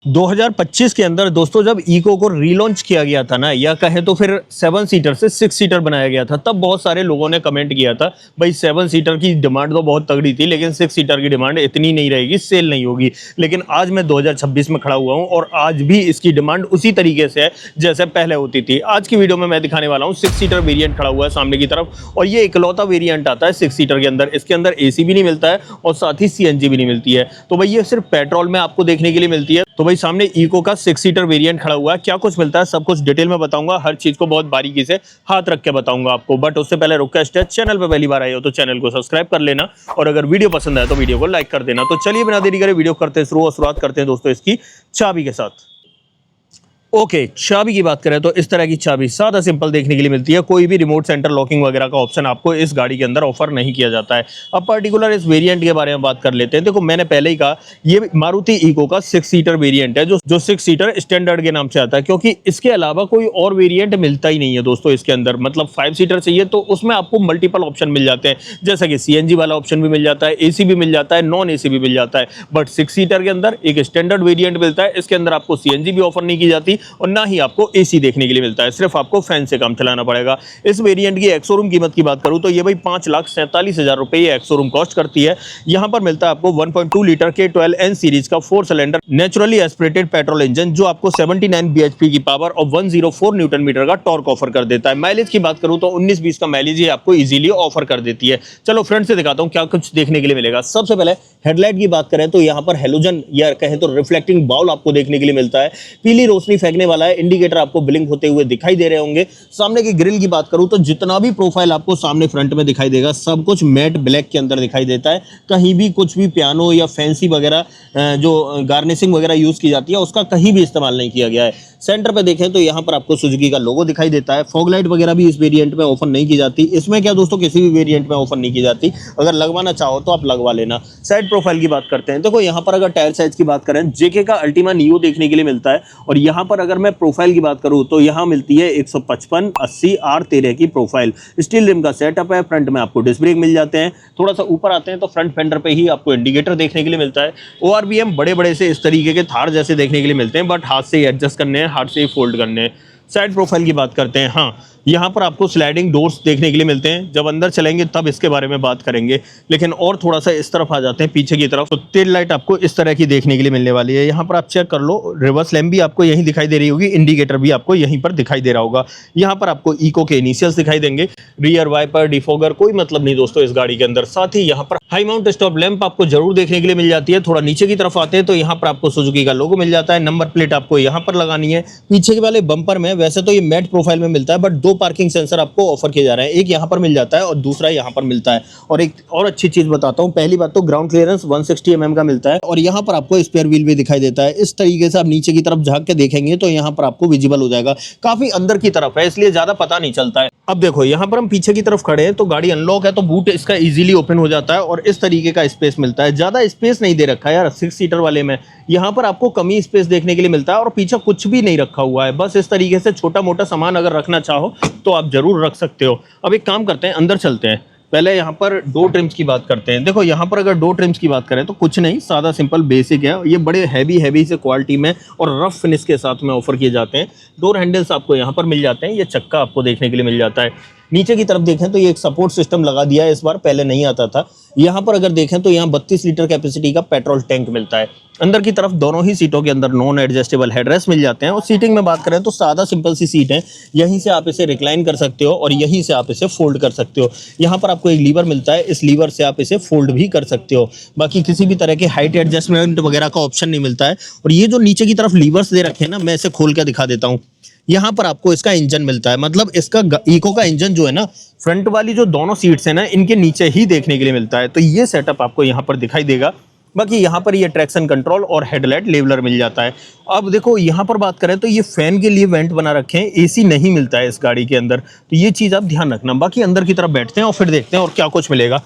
2025 के अंदर दोस्तों जब इको को रीलॉन्च किया गया था ना, या कहे तो फिर 7 सीटर से 6 सीटर बनाया गया था, तब बहुत सारे लोगों ने कमेंट किया था भाई 7 सीटर की डिमांड तो बहुत तगड़ी थी लेकिन 6 सीटर की डिमांड इतनी नहीं रहेगी, सेल नहीं होगी। लेकिन आज मैं 2026 में खड़ा हुआ हूं और आज भी इसकी डिमांड उसी तरीके से है जैसे पहले होती थी। आज की वीडियो में मैं दिखाने वाला हूँ 6 सीटर वेरियंट खड़ा हुआ है सामने की तरफ, और ये इकलौता वेरियंट आता है 6 सीटर के अंदर। इसके अंदर एसी भी नहीं मिलता है और साथ ही सीएनजी भी नहीं मिलती है, तो भाई ये सिर्फ पेट्रोल में आपको देखने के लिए मिलती है। तो भाई सामने इको का 6 सीटर वेरिएंट खड़ा हुआ है, क्या कुछ मिलता है सब कुछ डिटेल में बताऊंगा, हर चीज को बहुत बारीकी से हाथ रख के बताऊंगा आपको। बट उससे पहले रिक्वेस्ट है, चैनल पे पहली बार आए हो तो चैनल को सब्सक्राइब कर लेना, और अगर वीडियो पसंद आए तो वीडियो को लाइक कर देना। तो चलिए बिना देरी करे वीडियो करते हैं शुरू, और शुरुआत करते हैं दोस्तों इसकी चाबी के साथ। ओके, चाबी की बात करें तो इस तरह की चाबी सादा सिंपल देखने के लिए मिलती है। कोई भी रिमोट सेंटर लॉकिंग वगैरह का ऑप्शन आपको इस गाड़ी के अंदर ऑफर नहीं किया जाता है। अब पर्टिकुलर इस वेरिएंट के बारे में बात कर लेते हैं। देखो मैंने पहले ही कहा ये मारुति इको का 6 सीटर वेरिएंट है, जो 6 सीटर स्टैंडर्ड के नाम से आता है, क्योंकि इसके अलावा कोई और वेरिएंट मिलता ही नहीं है दोस्तों इसके अंदर। मतलब 5 सीटर चाहिए तो उसमें आपको मल्टीपल ऑप्शन मिल जाते हैं, जैसा कि सीएनजी वाला ऑप्शन भी मिल जाता है, एसी भी मिल जाता है, नॉन एसी भी मिल जाता है। बट 6 सीटर के अंदर एक स्टैंडर्ड वेरिएंट मिलता है, इसके अंदर आपको सीएनजी भी ऑफर नहीं की जाती और ना ही आपको एसी देखने के लिए मिलता है, सिर्फ आपको फैन से काम चलाना पड़ेगा। इस वेरिएंट की एक्स शोरूम कीमत की बात करूं तो ये भाई 5,47,000 रुपए ये एक्स शोरूम कॉस्ट करती है। यहां पर मिलता है आपको 1.2 लीटर के 12N सीरीज का 4 cylinder naturally aspirated petrol engine, जो आपको 79 bhp की पावर और 104 न्यूटन मीटर का टॉर्क ऑफर कर देता है। माइलेज की बात करूं तो 19-20 का माइलेज ये आपको इजीली ऑफर कर देती है। चलो फ्रंट से दिखाता हूं क्या कुछ देखने के लिए मिलेगा। सबसे पहले हेडलाइट की बात करें तो यहां पर हेलोजन या कहें तो रिफ्लेक्टिंग बाउल आपको देखने के लिए मिलता है। पीली रोशनी फेंकने वाला है, इंडिकेटर आपको ब्लिंक होते हुए दिखाई दे रहे होंगे। सामने की ग्रिल की बात करूं तो जितना भी प्रोफाइल आपको सामने फ्रंट में दिखाई देगा सब कुछ मैट ब्लैक के अंदर दिखाई देता है। कहीं भी कुछ भी पियानो या फैंसी वगैरह जो गार्निशिंग वगैरह यूज की जाती है उसका कहीं भी इस्तेमाल नहीं किया गया है। सेंटर पे देखें तो यहाँ पर आपको सुजुकी का लोगो दिखाई देता है। फॉग लाइट वगैरह भी इस वेरिएंट में ऑफर नहीं की जाती। इसमें क्या दोस्तों किसी भी वेरिएंट में ऑफर नहीं की जाती, अगर लगवाना चाहो तो आप लगवा लेना। साइड प्रोफाइल की बात करते हैं। देखो यहाँ पर अगर टायर साइज की बात करें, जेके का अल्टीमा नियो देखने के लिए मिलता है, और यहाँ पर अगर मैं प्रोफाइल की बात करूँ तो यहाँ मिलती है 155/80 R13 की प्रोफाइल। स्टील रिम का सेटअप है, फ्रंट में आपको डिस्क ब्रेक मिल जाते हैं। थोड़ा सा ऊपर आते हैं तो फ्रंट फेंडर पे ही आपको इंडिकेटर देखने के लिए मिलता है। ORVM बड़े बड़े से इस तरीके के थार जैसे देखने के लिए मिलते हैं, बट हाथ से ही एडजस्ट करने हैं, हाथ से ही फोल्ड करने हैं। साइड प्रोफाइल की बात करते हैं, हाँ यहाँ पर आपको स्लाइडिंग डोर्स देखने के लिए मिलते हैं। जब अंदर चलेंगे तब इसके बारे में बात करेंगे, लेकिन और थोड़ा सा इस तरफ आ जाते हैं पीछे की तरफ, तो टेल लाइट आपको इस तरह की देखने के लिए मिलने वाली है। यहाँ पर आप चेक कर लो, रिवर्स लैम्प भी आपको यहीं दिखाई दे रही होगी, इंडिकेटर भी आपको यहीं पर दिखाई दे रहा होगा। यहाँ पर आपको इको के इनिशियल्स दिखाई देंगे, रियर वाइपर, डिफोगर, कोई मतलब नहीं दोस्तों इस गाड़ी के अंदर। साथ ही यहाँ पर हाई माउंट स्टॉप लैंप आपको जरूर देखने के लिए मिल जाती है। थोड़ा नीचे की तरफ आते हैं तो यहाँ पर आपको सुजुकी का लोगो मिल जाता है। नंबर प्लेट आपको यहाँ पर लगानी है। पीछे के वाले बम्पर में वैसे तो ये मैट प्रोफाइल में मिलता है, बट 2 पार्किंग सेंसर आपको ऑफर किए जा रहे हैं, एक यहाँ पर मिल जाता है और दूसरा यहाँ पर मिलता है। और एक और अच्छी चीज बताता हूँ, पहली बात तो ग्राउंड क्लियरेंस 160 mm का मिलता है, और यहाँ पर आपको स्पेयर व्हील भी दिखाई देता है। इस तरीके से आप नीचे की तरफ झांक के देखेंगे तो यहाँ पर आपको विजिबल हो जाएगा। काफी अंदर की तरफ है इसलिए ज्यादा पता नहीं चलता है। अब देखो यहाँ पर हम पीछे की तरफ खड़े हैं तो गाड़ी अनलॉक है तो बूट इसका इजीली ओपन हो जाता है, और इस तरीके का स्पेस मिलता है। ज्यादा स्पेस नहीं दे रखा है यार 6 सीटर वाले में, यहाँ पर आपको कम ही स्पेस देखने के लिए मिलता है, और पीछे कुछ भी नहीं रखा हुआ है। बस इस तरीके से छोटा मोटा सामान अगर रखना चाहो तो आप जरूर रख सकते हो। अब एक काम करते हैं, अंदर चलते हैं। पहले यहाँ पर डोर ट्रिम्स की बात करते हैं। देखो यहाँ पर अगर डोर ट्रिम्स की बात करें तो कुछ नहीं, सादा सिंपल बेसिक है। ये बड़े हैवी से क्वालिटी में और रफ फिनिश के साथ में ऑफर किए जाते हैं। डोर हैंडल्स आपको यहाँ पर मिल जाते हैं, ये चक्का आपको देखने के लिए मिल जाता है। नीचे की तरफ देखें तो ये एक सपोर्ट सिस्टम लगा दिया है इस बार, पहले नहीं आता था। यहाँ पर अगर देखें तो यहाँ 32 लीटर कैपेसिटी का पेट्रोल टैंक मिलता है। अंदर की तरफ दोनों ही सीटों के अंदर नॉन एडजस्टेबल हेडरेस्ट मिल जाते हैं। और सीटिंग में बात करें तो सादा सिंपल सी सीट है, यहीं से आप इसे रिक्लाइन कर सकते हो और यहीं से आप इसे फोल्ड कर सकते हो। यहाँ पर आपको एक लीवर मिलता है, इस लीवर से आप इसे फोल्ड भी कर सकते हो। बाकी किसी भी तरह के हाइट एडजस्टमेंट वगैरह का ऑप्शन नहीं मिलता है। और ये जो नीचे की तरफ लीवर्स दे रखे हैं ना, मैं इसे खोल के दिखा देता हूँ। यहाँ पर आपको इसका इंजन मिलता है, मतलब इसका इको का इंजन जो है ना, फ्रंट वाली जो दोनों सीट्स है ना, इनके नीचे ही देखने के लिए मिलता है। तो ये सेटअप आपको यहाँ पर दिखाई देगा। बाकी यहाँ पर ये ट्रैक्शन कंट्रोल और हेडलाइट लेवलर मिल जाता है। अब देखो यहाँ पर बात करें तो ये फैन के लिए वेंट बना रखे हैं, एसी नहीं मिलता है इस गाड़ी के अंदर, तो ये चीज़ आप ध्यान रखना। बाकी अंदर की तरफ बैठते हैं और फिर देखते हैं और क्या कुछ मिलेगा,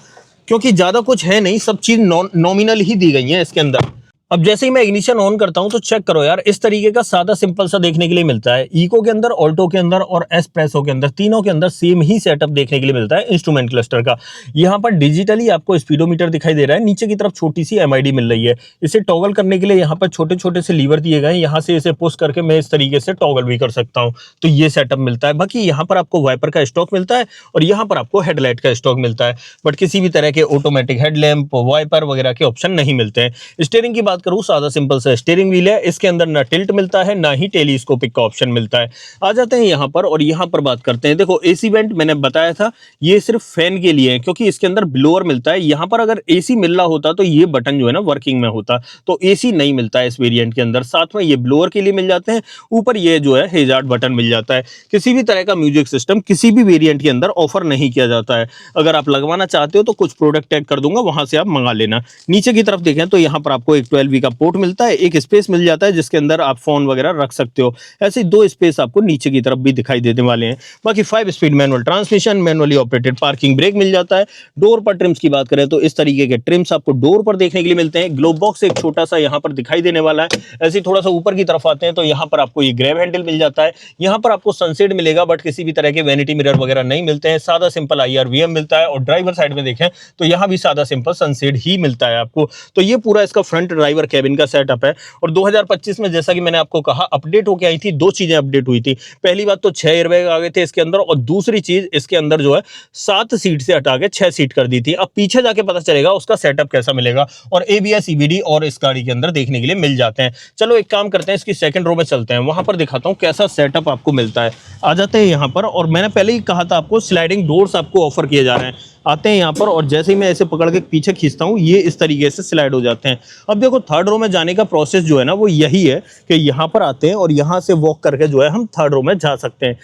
क्योंकि ज़्यादा कुछ है नहीं, सब चीज़ नॉमिनल ही दी गई है इसके अंदर। अब जैसे ही मैं इग्निशन ऑन करता हूं तो चेक करो यार, इस तरीके का सादा सिंपल सा देखने के लिए मिलता है। इको के अंदर, ऑल्टो के अंदर और एस्प्रेसो के अंदर, तीनों के अंदर सेम ही सेटअप देखने के लिए मिलता है इंस्ट्रूमेंट क्लस्टर का। यहाँ पर डिजिटली आपको स्पीडोमीटर दिखाई दे रहा है, नीचे की तरफ छोटी सी एमआईडी मिल रही है। इसे टॉगल करने के लिए यहाँ पर छोटे छोटे से लीवर दिए गए हैं, यहाँ से इसे पुश करके मैं इस तरीके से टॉगल भी कर सकता हूँ। तो ये सेटअप मिलता है। बाकी यहाँ पर आपको वाइपर का स्टॉक मिलता है और यहाँ पर आपको हेडलाइट का स्टॉक मिलता है, बट किसी भी तरह के ऑटोमेटिक हेडलैम्प, वाइपर वगैरह के ऑप्शन नहीं मिलते हैं। स्टीयरिंग की बात करूँ, सादा सिंपल सा स्टीयरिंग व्हील है, इसके अंदर ना टिल्ट मिलता है ना ही टेलीस्कोपिक का ऑप्शन मिलता है। आ जाते हैं यहाँ पर और यहाँ पर बात करते हैं। देखो एसी वेंट मैंने बताया था, ये सिर्फ फैन के लिए है क्योंकि इसके अंदर ब्लोअर मिलता है। यहाँ पर अगर एसी मिल रहा होता तो ये बटन जो है ना वर्किंग में होता, तो एसी नहीं मिलता है इस वेरिएंट के अंदर। साथ में ये ब्लोअर के लिए मिल जाते हैं, ऊपर ये जो है हेजार्ड बटन मिल जाता है। किसी भी तरह का म्यूजिक सिस्टम किसी भी वेरिएंट के अंदर ऑफर नहीं किया जाता है। अगर आप लगवाना चाहते हो तो कुछ प्रोडक्ट टैग कर दूंगा, वहां से आप मंगा लेना। नीचे की तरफ देखें तो यहाँ पर आपको एक 12V का पोर्ट मिलता है, एक स्पेस मिल जाता है जिसके अंदर आप फोन वगैरह रख सकते हो। ऐसे 2 स्पेस आपको नीचे की तरफ भी दिखाई देने वाले हैं। बाकी 5 speed manual transmission, manually operated parking brake मिल जाता है। डोर पर ट्रिम्स की बात करें तो इस तरीके के ट्रिम्स आपको डोर पर देखने के लिए मिलते हैं। ग्लोब बॉक्स एक छोटा सा यहाँ पर दिखाई देने वाला है। ऐसे थोड़ा सा ऊपर की तरफ आते हैं तो यहाँ पर आपको ये ग्रैब हैंडल मिल जाता है। यहाँ पर आपको सनसेट मिलेगा, बट किसी भी तरह के वैनिटी मिरर वगैरह नहीं मिलते हैं। सादा सिंपल IRVM मिलता है और ड्राइवर साइड में देखें तो यहाँ भी सादा सिंपल सनसेट ही मिलता है आपको। तो ये पूरा इसका फ्रंट ड्राइवर कैबिन का सेटअप है। और 2025 में जैसा कि मैंने आपको कहा अपडेट होके आई थी, 2 चीजें अपडेट हुई थी। पहली बात तो 6 एयरबैग आ गए थे इसके अंदर, और दूसरी चीज इसके अंदर जो है 7 सीट से हटा के 6 सीट कर दी थी। अब पीछे जाके पता चलेगा उसका सेटअप कैसा मिलेगा। और ABS EBD और इस गाड़ी के अंदर देखने के लिए मिल जाते हैं। चलो एक काम करते हैं, इसकी सेकंड रो में चलते हैं, वहां पर दिखाता हूं कैसा सेटअप आपको मिलता है। आ जाते हैं यहाँ पर, और मैंने पहले ही कहा था आपको स्लाइडिंग डोर्स आपको ऑफर किए जा रहे हैं। आते हैं यहाँ पर और जैसे ही मैं ऐसे पकड़ के पीछे खींचता हूँ ये इस तरीके से स्लाइड हो जाते हैं। अब देखो थर्ड रो में जाने का प्रोसेस जो है ना वो यही है कि यहाँ पर आते हैं और यहाँ से वॉक करके जो है हम थर्ड रो में जा सकते हैं।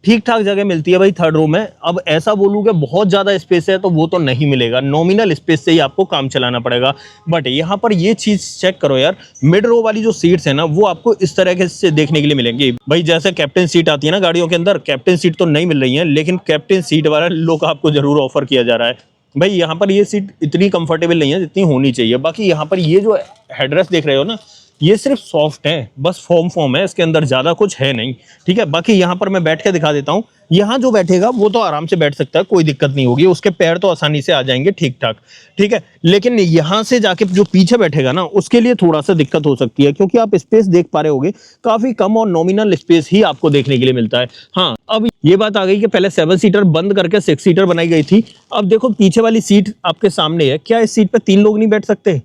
ठीक ठाक जगह मिलती है भाई थर्ड रो में। अब ऐसा बोलूँ कि बहुत ज़्यादा स्पेस है तो वो तो नहीं मिलेगा, नॉमिनल स्पेस से ही आपको काम चलाना पड़ेगा। बट यहाँ पर ये चीज़ चेक करो यार, मिड रो वाली जो सीट्स है ना वो आपको इस तरह से देखने के लिए मिलेंगी। भाई जैसे कैप्टन सीट आती है ना गाड़ियों के अंदर, कैप्टन सीट तो नहीं मिल रही है, लेकिन कैप्टन सीट वाला लोग आपको जरूर ऑफर किया जा रहा है। भाई यहाँ पर ये सीट इतनी कंफर्टेबल नहीं है जितनी होनी चाहिए। बाकी यहाँ पर ये जो हेडरेस्ट देख रहे हो ना, ये सिर्फ सॉफ्ट है, बस फॉर्म है, इसके अंदर ज़्यादा कुछ है नहीं। ठीक है, बाकी यहाँ पर मैं बैठ के दिखा देता हूँ। यहाँ जो बैठेगा वो तो आराम से बैठ सकता है, कोई दिक्कत नहीं होगी, उसके पैर तो आसानी से आ जाएंगे ठीक ठाक। ठीक है, लेकिन यहाँ से जाके जो पीछे बैठेगा ना उसके लिए थोड़ा सा दिक्कत हो सकती है, क्योंकि आप स्पेस देख पा रहे होगे काफ़ी कम और नॉमिनल स्पेस ही आपको देखने के लिए मिलता है। हाँ, अब ये बात आ गई कि पहले 7 सीटर बंद करके 6 सीटर बनाई गई थी। अब देखो पीछे वाली सीट आपके सामने है, क्या इस सीट पे 3 लोग नहीं बैठ सकते?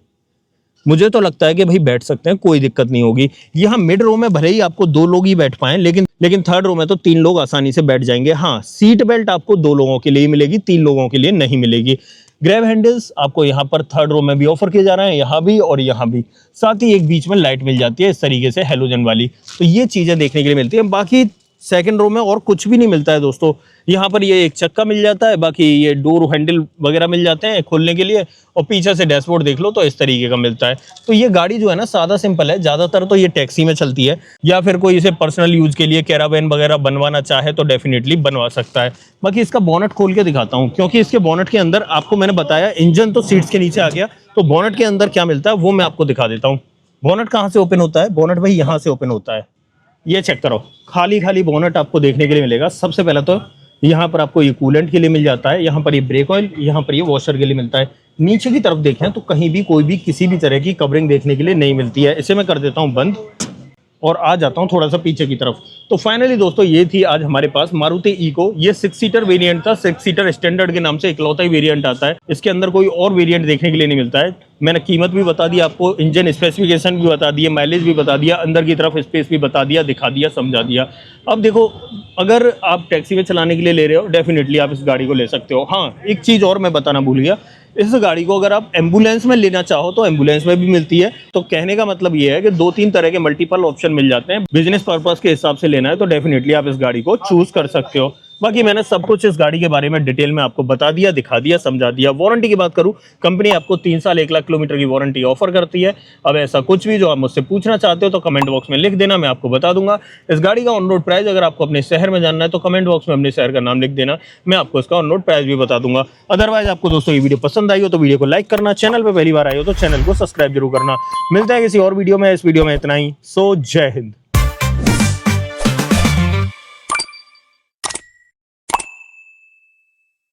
मुझे तो लगता है कि भाई बैठ सकते हैं, कोई दिक्कत नहीं होगी। यहाँ मिड रो में भले ही आपको 2 लोग ही बैठ पाएं, लेकिन थर्ड रो में तो 3 लोग आसानी से बैठ जाएंगे। हाँ, सीट बेल्ट आपको 2 लोगों के लिए ही मिलेगी, 3 लोगों के लिए नहीं मिलेगी। ग्रैब हैंडल्स आपको यहाँ पर थर्ड रो में भी ऑफर किए जा रहे हैं, यहाँ भी और यहाँ भी। साथ ही एक बीच में लाइट मिल जाती है इस तरीके से हेलोजन वाली। तो ये चीजें देखने के लिए मिलती है। बाकी सेकंड रो में और कुछ भी नहीं मिलता है दोस्तों। यहाँ पर ये एक चक्का मिल जाता है, बाकी ये डोर हैंडल वगैरह मिल जाते हैं खोलने के लिए, और पीछे से डैशबोर्ड देख लो तो इस तरीके का मिलता है। तो ये गाड़ी जो है ना सादा सिंपल है, ज़्यादातर तो ये टैक्सी में चलती है, या फिर कोई इसे पर्सनल यूज के लिए कैरावैन वगैरह बनवाना चाहे तो डेफिनेटली बनवा सकता है। बाकी इसका बोनट खोल के दिखाता हूँ, क्योंकि इसके बोनट के अंदर आपको मैंने बताया इंजन तो सीट्स के नीचे आ गया, तो बोनट के अंदर क्या मिलता है वो मैं आपको दिखा देता हूँ। बोनट कहाँ से ओपन होता है? बोनट भाई यहाँ से ओपन होता है। ये चेक करो, खाली बोनट आपको देखने के लिए मिलेगा। सबसे पहले तो यहाँ पर आपको ये कूलेंट के लिए मिल जाता है, यहाँ पर ये ब्रेक ऑयल, यहाँ पर ये वॉशर के लिए मिलता है। नीचे की तरफ देखें तो कहीं भी कोई भी किसी भी तरह की कवरिंग देखने के लिए नहीं मिलती है। इसे मैं कर देता हूँ बंद और आ जाता हूँ थोड़ा सा पीछे की तरफ। तो फाइनली दोस्तों ये थी आज हमारे पास मारुति इको। ये 6 सीटर वेरिएंट था, 6 सीटर स्टैंडर्ड के नाम से इकलौता ही वेरिएंट आता है। इसके अंदर कोई और वेरिएंट देखने के लिए नहीं मिलता है। मैंने कीमत भी बता दी आपको, इंजन स्पेसिफिकेशन भी बता दिया, माइलेज भी बता दिया, अंदर की तरफ स्पेस भी बता दिया, दिखा दिया, समझा दिया। अब देखो, अगर आप टैक्सी में चलाने के लिए ले रहे हो डेफिनेटली आप इस गाड़ी को ले सकते हो। हाँ, एक चीज़ और मैं बताना भूल गया, इस गाड़ी को अगर आप एम्बुलेंस में लेना चाहो तो एम्बुलेंस में भी मिलती है। तो कहने का मतलब ये है कि 2-3 तरह के मल्टीपल ऑप्शन मिल जाते हैं। बिजनेस पर्पस के हिसाब से लेना है तो डेफिनेटली आप इस गाड़ी को चूज कर सकते हो। बाकी मैंने सब कुछ इस गाड़ी के बारे में डिटेल में आपको बता दिया, दिखा दिया, समझा दिया। वारंटी की बात करूं, कंपनी आपको 3 साल 1 लाख किलोमीटर की वारंटी ऑफर करती है। अब ऐसा कुछ भी जो आप मुझसे पूछना चाहते हो तो कमेंट बॉक्स में लिख देना, मैं आपको बता दूंगा। इस गाड़ी का ऑन रोड प्राइस अगर आपको अपने शहर में जानना है तो कमेंट बॉक्स में अपने शहर का नाम लिख देना, मैं आपको इसका ऑन रोड प्राइस भी बता दूंगा। अदरवाइज आपको दोस्तों ये वीडियो पसंद आई हो तो वीडियो को लाइक करना, चैनल पर पहली बार आए हो तो चैनल को सब्सक्राइब जरूर करना। मिलता है किसी और वीडियो में, इस वीडियो में इतना ही। सो जय हिंद।